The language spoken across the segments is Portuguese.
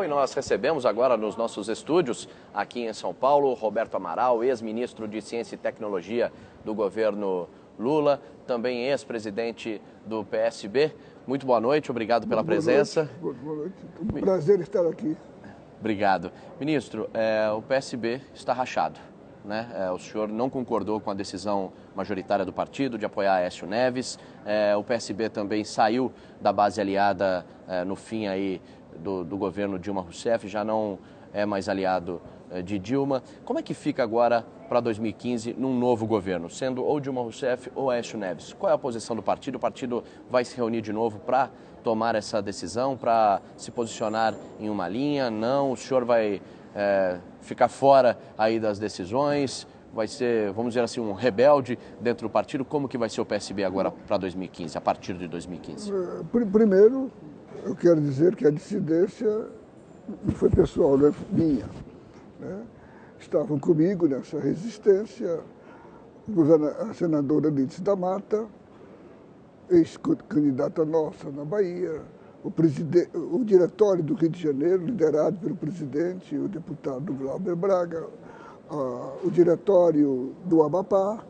e nós recebemos agora nos nossos estúdios, aqui em São Paulo, Roberto Amaral, ex-ministro de Ciência e Tecnologia do governo Lula, também ex-presidente do PSB. Muito boa noite, obrigado pela presença. Boa noite, um prazer estar aqui. Obrigado. Ministro, o PSB está rachado, né? O senhor não concordou com a decisão majoritária do partido de apoiar Aécio Neves. O PSB também saiu da base aliada no fim aí do governo Dilma Rousseff, já não é mais aliado de Dilma. Como é que fica agora para 2015 num novo governo, sendo ou Dilma Rousseff ou Aécio Neves? Qual é a posição do partido? O partido vai se reunir de novo para tomar essa decisão, para se posicionar em uma linha? Não, o senhor vai ficar fora aí das decisões? Vai ser, vamos dizer assim, um rebelde dentro do partido? Como que vai ser o PSB agora para 2015, a partir de 2015? Primeiro, eu quero dizer que a dissidência não foi pessoal, não é minha, né? Estavam comigo nessa resistência a senadora Lídice da Mata, ex-candidata nossa na Bahia, o diretório do Rio de Janeiro, liderado pelo presidente, o deputado Glauber Braga, o diretório do Amapá,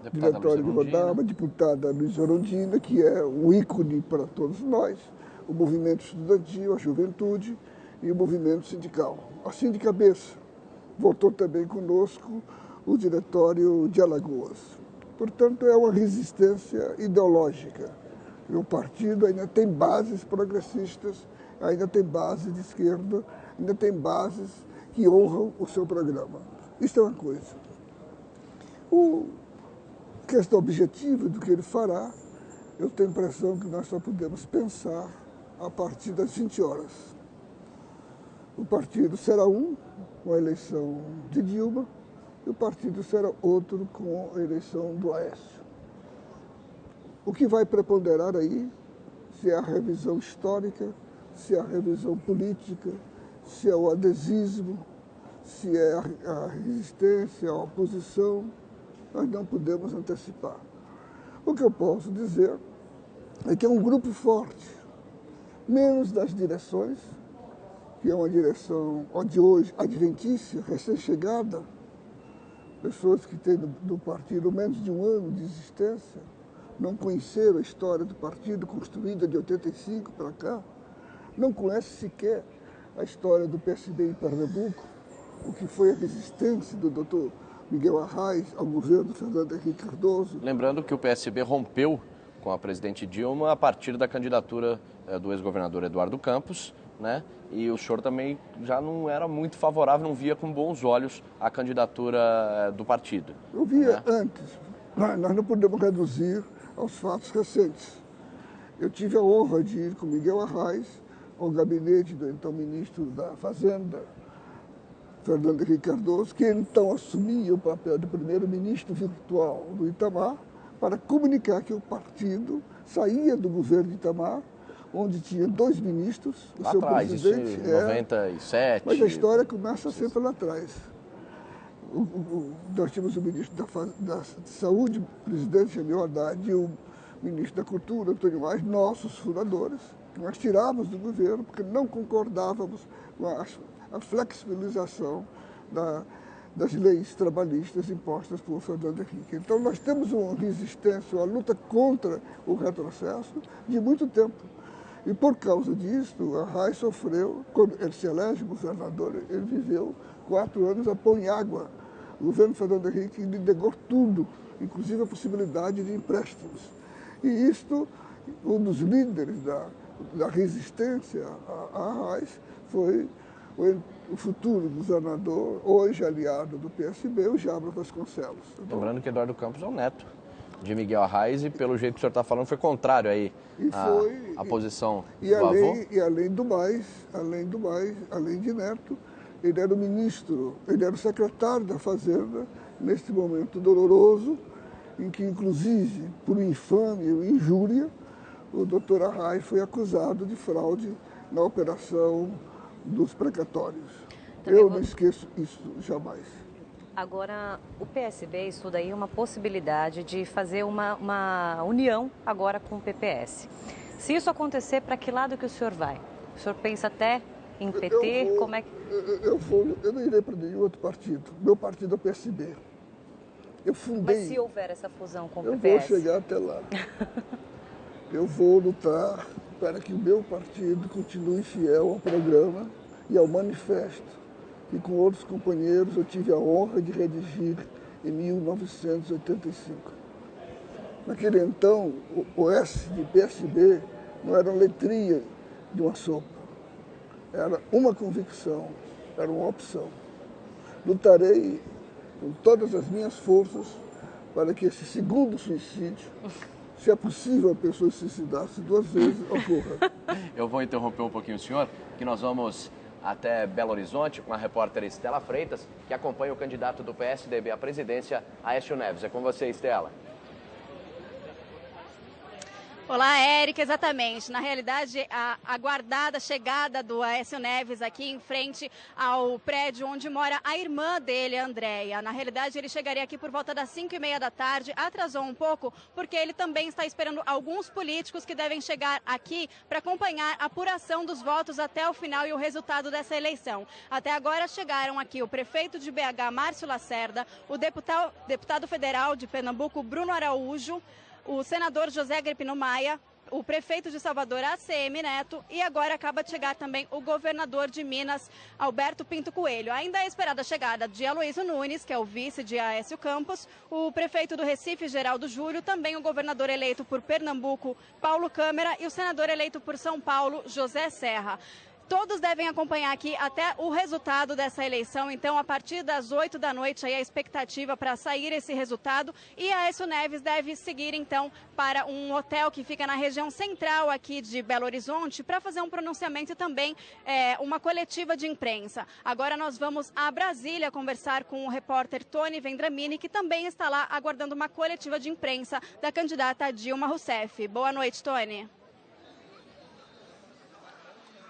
o diretório de Roraima, a deputada Luísa Erundina, que é um ícone para todos nós, o movimento estudantil, a juventude e o movimento sindical. Assim de cabeça, votou também conosco o diretório de Alagoas. Portanto, é uma resistência ideológica. O partido ainda tem bases progressistas, ainda tem bases de esquerda, ainda tem bases que honram o seu programa. Isso é uma coisa. A questão objetiva do que ele fará, eu tenho a impressão que nós só podemos pensar a partir das 20 horas. O partido será um, com a eleição de Dilma, e o partido será outro com a eleição do Aécio. O que vai preponderar aí, se é a revisão histórica, se é a revisão política, se é o adesismo, se é a resistência, a oposição, nós não podemos antecipar. O que eu posso dizer é que é um grupo forte, menos das direções, que é uma direção de hoje adventícia, recém-chegada, pessoas que têm do partido menos de um ano de existência, não conheceram a história do partido construída de 85 para cá, não conhecem sequer a história do PSB em Pernambuco, o que foi a resistência do doutor Miguel Arraes ao governo Fernando Henrique Cardoso. Lembrando que o PSB rompeu com a presidente Dilma a partir da candidatura do ex-governador Eduardo Campos, né? E o senhor também já não era muito favorável, não via com bons olhos a candidatura do partido. Eu via antes, nós não podemos reduzir aos fatos recentes. Eu tive a honra de ir com Miguel Arraes ao gabinete do então ministro da Fazenda, Fernando Henrique Cardoso, que então assumia o papel de primeiro-ministro virtual do Itamar, para comunicar que o partido saía do governo de Itamar, onde tinha 2 ministros, o seu presidente... Isso em 97... Mas a história começa sempre lá atrás. Nós tínhamos o ministro da Saúde, o presidente Jamil Haddad, e o ministro da Cultura, Antônio Aires, nossos fundadores, que nós tirávamos do governo porque não concordávamos com a flexibilização das leis trabalhistas impostas por Fernando Henrique. Então nós temos uma resistência, uma luta contra o retrocesso de muito tempo. E por causa disso, Arraes sofreu, quando ele se elege governador, ele viveu 4 anos a pão e água. O governo Fernando Henrique lhe negou tudo, inclusive a possibilidade de empréstimos. E isto, um dos líderes da resistência a Arraes foi o futuro governador, hoje aliado do PSB, o Jabra Vasconcelos. Lembrando que Eduardo Campos é o neto de Miguel Arraes e, pelo jeito que o senhor está falando, foi contrário aí à posição do avô. E além de neto, ele era o ministro, ele era o secretário da Fazenda, nesse momento doloroso, em que, inclusive, por infâmia e injúria, o doutor Arraes foi acusado de fraude na operação dos precatórios. Eu não esqueço isso jamais. Agora, o PSB estuda aí uma possibilidade de fazer uma união agora com o PPS. Se isso acontecer, para que lado que o senhor vai? O senhor pensa até em PT? Como é que... Eu não irei para nenhum outro partido. Meu partido é o PSB. Eu fundei... Mas se houver essa fusão com o PPS? Eu vou chegar até lá. Eu vou lutar para que o meu partido continue fiel ao programa e ao manifesto que com outros companheiros eu tive a honra de redigir em 1985. Naquele então, o S de PSB não era uma letrinha de uma sopa. Era uma convicção, era uma opção. Lutarei com todas as minhas forças para que esse segundo suicídio, se é possível a pessoa se suicidar-se 2 vezes, ocorra. Eu vou interromper um pouquinho o senhor, que nós vamos até Belo Horizonte com a repórter Estela Freitas, que acompanha o candidato do PSDB à presidência, Aécio Neves. É com você, Estela. Olá, Érica, exatamente. Na realidade, a aguardada chegada do Aécio Neves aqui em frente ao prédio onde mora a irmã dele, a Andréia. Na realidade, ele chegaria aqui por volta das 5h30 da tarde, atrasou um pouco, porque ele também está esperando alguns políticos que devem chegar aqui para acompanhar a apuração dos votos até o final e o resultado dessa eleição. Até agora chegaram aqui o prefeito de BH, Márcio Lacerda, o deputado federal de Pernambuco, Bruno Araújo, o senador José Agripino Maia, o prefeito de Salvador, ACM Neto, e agora acaba de chegar também o governador de Minas, Alberto Pinto Coelho. Ainda é esperada a chegada de Aloysio Nunes, que é o vice de Aécio Campos, o prefeito do Recife, Geraldo Júlio, também o governador eleito por Pernambuco, Paulo Câmara, e o senador eleito por São Paulo, José Serra. Todos devem acompanhar aqui até o resultado dessa eleição. Então, a partir das 8 da noite, aí a expectativa para sair esse resultado. E Aécio Neves deve seguir, então, para um hotel que fica na região central aqui de Belo Horizonte para fazer um pronunciamento e também uma coletiva de imprensa. Agora nós vamos a Brasília conversar com o repórter Tony Vendramini, que também está lá aguardando uma coletiva de imprensa da candidata Dilma Rousseff. Boa noite, Tony.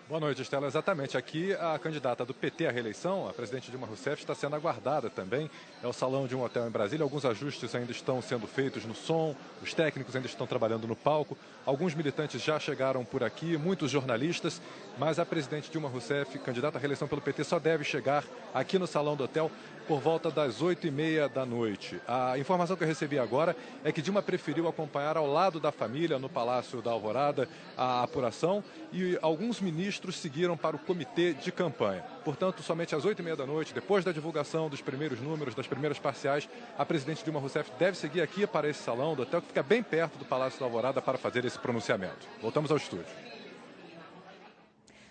Boa noite, Estela. Exatamente. Aqui a candidata do PT à reeleição, a presidente Dilma Rousseff, está sendo aguardada também. É o salão de um hotel em Brasília. Alguns ajustes ainda estão sendo feitos no som, os técnicos ainda estão trabalhando no palco. Alguns militantes já chegaram por aqui, muitos jornalistas, mas a presidente Dilma Rousseff, candidata à reeleição pelo PT, só deve chegar aqui no salão do hotel por volta das 8h30 da noite. A informação que eu recebi agora é que Dilma preferiu acompanhar ao lado da família, no Palácio da Alvorada, a apuração, e alguns ministros seguiram para o comitê de campanha. Portanto, somente às 8h30 da noite, depois da divulgação dos primeiros números, das primeiras parciais, a presidente Dilma Rousseff deve seguir aqui para esse salão do hotel, que fica bem perto do Palácio da Alvorada, para fazer esse pronunciamento. Voltamos ao estúdio.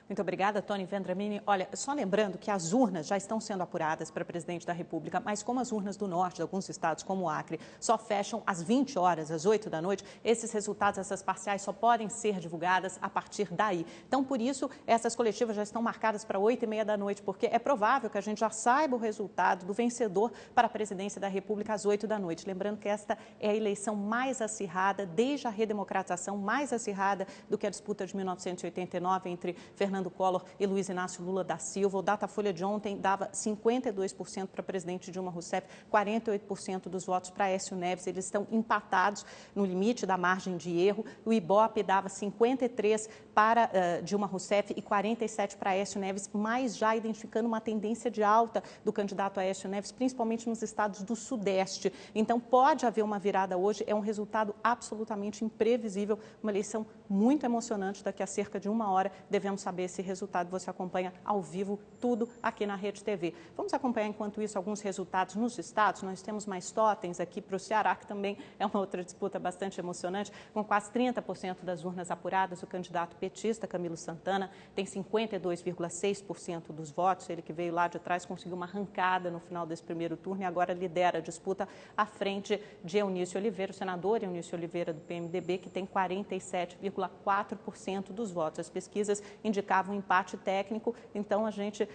Muito obrigada, Tony Vendramini. Olha, só lembrando que as urnas já estão sendo apuradas para presidente da República, mas como as urnas do norte de alguns estados, como o Acre, só fecham às 20 horas, às 8 da noite, esses resultados, essas parciais, só podem ser divulgadas a partir daí. Então, por isso, essas coletivas já estão marcadas para 8h30 da noite, porque é provável que a gente já saiba o resultado do vencedor para a presidência da República às 8 da noite. Lembrando que esta é a eleição mais acirrada, desde a redemocratização, mais acirrada do que a disputa de 1989 entre Fernando Collor e Luiz Inácio Lula da Silva. O Datafolha de ontem dava 52% para a presidente Dilma Rousseff, 48% dos votos para Aécio Neves. Eles estão empatados no limite da margem de erro. O Ibope dava 53% para Dilma Rousseff e 47% para Aécio Neves, mas já identificando uma tendência de alta do candidato Aécio Neves, principalmente nos estados do Sudeste. Então, pode haver uma virada hoje. É um resultado absolutamente imprevisível, uma eleição muito emocionante. Daqui a cerca de 1 hora devemos saber esse resultado. Você acompanha ao vivo tudo aqui na Rede TV. Vamos acompanhar, enquanto isso, alguns resultados nos estados. Nós temos mais totens aqui para o Ceará, que também é uma outra disputa bastante emocionante, com quase 30% das urnas apuradas. O candidato petista, Camilo Santana, tem 52,6% dos votos. Ele que veio lá de trás conseguiu uma arrancada no final desse primeiro turno e agora lidera a disputa à frente de Eunício Oliveira, o senador Eunício Oliveira do PMDB, que tem 47,4% dos votos. As pesquisas indicavam um empate técnico, então a gente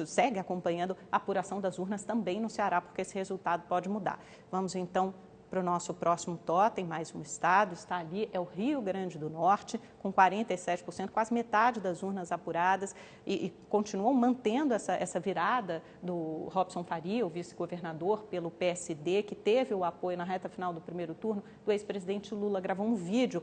segue acompanhando a apuração das urnas também no Ceará, porque esse resultado pode mudar. Vamos então para o nosso próximo totem, mais um estado, está ali, é o Rio Grande do Norte, com 47%, quase metade das urnas apuradas, e continuam mantendo essa virada do Robson Faria, o vice-governador, pelo PSD, que teve o apoio na reta final do primeiro turno do ex-presidente Lula, gravou um vídeo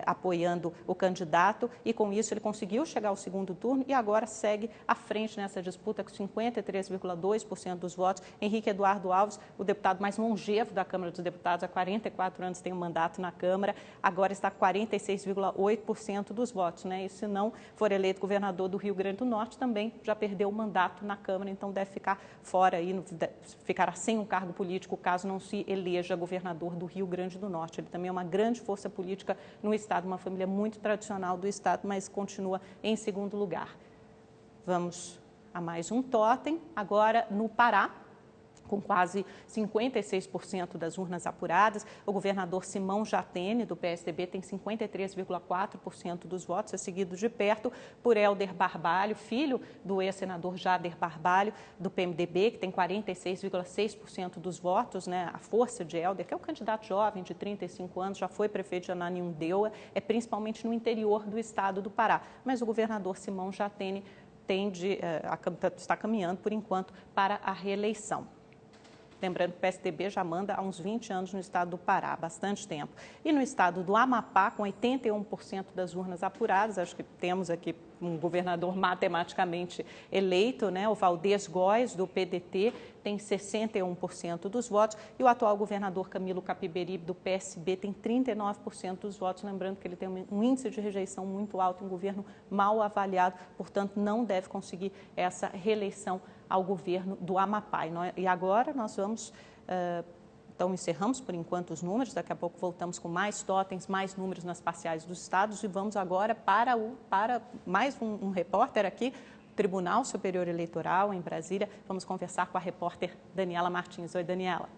apoiando o candidato, e com isso ele conseguiu chegar ao segundo turno e agora segue à frente nessa disputa com 53,2% dos votos. Henrique Eduardo Alves, o deputado mais longevo da Câmara dos Deputados, há 44 anos tem um mandato na Câmara, agora está com 46,8% dos votos, né? E se não for eleito governador do Rio Grande do Norte, também já perdeu o mandato na Câmara, então deve ficar fora aí, ficará sem um cargo político caso não se eleja governador do Rio Grande do Norte. Ele também é uma grande força política no estado, uma família muito tradicional do estado, mas continua em segundo lugar. Vamos a mais um totem, agora no Pará, com quase 56% das urnas apuradas. O governador Simão Jatene, do PSDB, tem 53,4% dos votos, é seguido de perto por Helder Barbalho, filho do ex-senador Jader Barbalho, do PMDB, que tem 46,6% dos votos, né? A força de Helder, que é um candidato jovem de 35 anos, já foi prefeito de Ananindeua, é principalmente no interior do estado do Pará. Mas o governador Simão Jatene está caminhando, por enquanto, para a reeleição. Lembrando que o PSDB já manda há uns 20 anos no estado do Pará, há bastante tempo. E no estado do Amapá, com 81% das urnas apuradas, acho que temos aqui um governador matematicamente eleito, né? O Valdez Góes, do PDT, tem 61% dos votos, e o atual governador Camilo Capiberibe, do PSB, tem 39% dos votos, lembrando que ele tem um índice de rejeição muito alto, um governo mal avaliado, portanto, não deve conseguir essa reeleição ao governo do Amapá. E agora nós vamos, então encerramos por enquanto os números, daqui a pouco voltamos com mais totens, mais números nas parciais dos estados, e vamos agora para mais um repórter aqui, Tribunal Superior Eleitoral em Brasília. Vamos conversar com a repórter Daniela Martins. Oi, Daniela.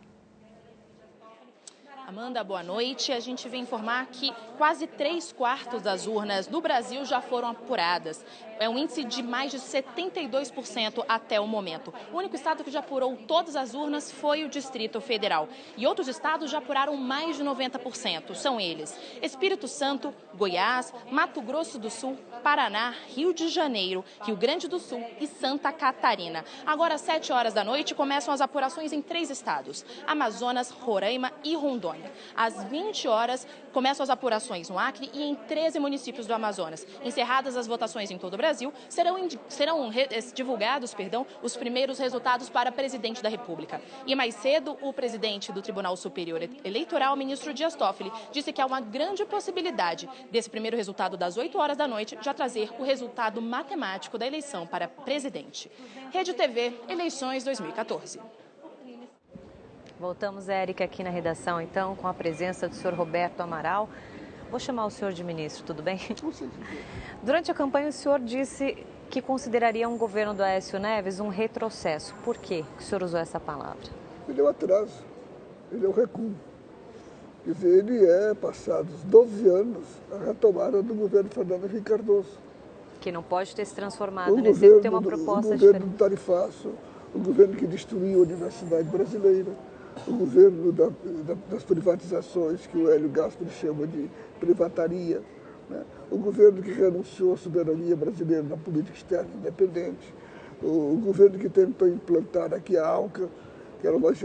Amanda, boa noite. A gente vem informar que quase 3/4 das urnas do Brasil já foram apuradas. É um índice de mais de 72% até o momento. O único estado que já apurou todas as urnas foi o Distrito Federal. E outros estados já apuraram mais de 90%. São eles: Espírito Santo, Goiás, Mato Grosso do Sul, Paraná, Rio de Janeiro, Rio Grande do Sul e Santa Catarina. Agora, às 7 horas da noite, começam as apurações em 3 estados: Amazonas, Roraima e Rondônia. Às 20 horas, começam as apurações no Acre e em 13 municípios do Amazonas. Encerradas as votações em todo o Brasil, serão divulgados os primeiros resultados para presidente da República. E mais cedo, o presidente do Tribunal Superior Eleitoral, ministro Dias Toffoli, disse que há uma grande possibilidade desse primeiro resultado das 8 horas da noite já trazer o resultado matemático da eleição para presidente. Rede TV, eleições 2014. Voltamos, Érica, aqui na redação, então, com a presença do senhor Roberto Amaral. Vou chamar o senhor de ministro, tudo bem? Durante a campanha, o senhor disse que consideraria um governo do Aécio Neves um retrocesso. Por quê que o senhor usou essa palavra? Ele é um atraso, ele é um recuo. Quer dizer, ele é, passados 12 anos, a retomada do governo Fernando Henrique Cardoso. Que não pode ter se transformado, né? Sempre tem uma proposta diferente. O governo do tarifaço, o governo que destruiu a Universidade Brasileira, o governo das privatizações, que o Hélio Gaspari chama de privataria, né? O governo que renunciou à soberania brasileira na política externa independente, o governo que tentou implantar aqui a ALCA, que era nós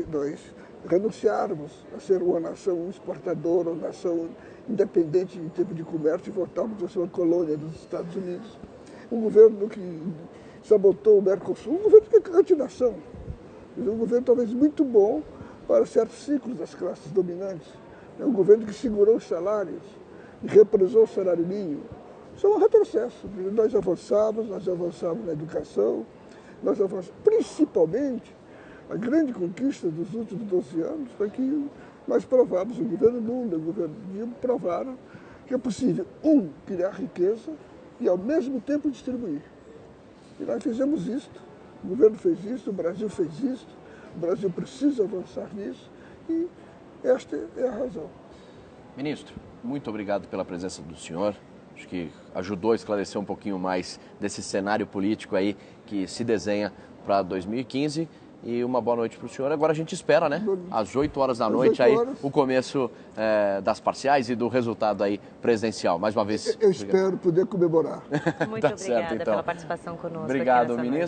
renunciarmos a ser uma nação exportadora, uma nação independente em termos de comércio e voltarmos a ser uma colônia dos Estados Unidos. Um governo que sabotou o Mercosul, um governo que é anti-nação. Um governo talvez muito bom para certos ciclos das classes dominantes. É um governo que segurou os salários e represou o salário mínimo. Isso é um retrocesso. Nós avançamos na educação, nós avançamos, principalmente, a grande conquista dos últimos 12 anos foi que nós provamos, o governo Lula, o governo Dilma, provaram que é possível, criar riqueza e, ao mesmo tempo, distribuir. E nós fizemos isto, o governo fez isso, o Brasil fez isso, o Brasil precisa avançar nisso e esta é a razão. Ministro, muito obrigado pela presença do senhor. Acho que ajudou a esclarecer um pouquinho mais desse cenário político aí que se desenha para 2015. e uma boa noite para o senhor. Agora a gente espera, né? Às 8 horas da Às noite, 8 aí horas. o começo das parciais e do resultado aí presidencial. Mais uma vez. Eu espero poder comemorar. Muito Tá obrigada certo, então. pela participação conosco. Obrigado, aqui nessa ministro. noite.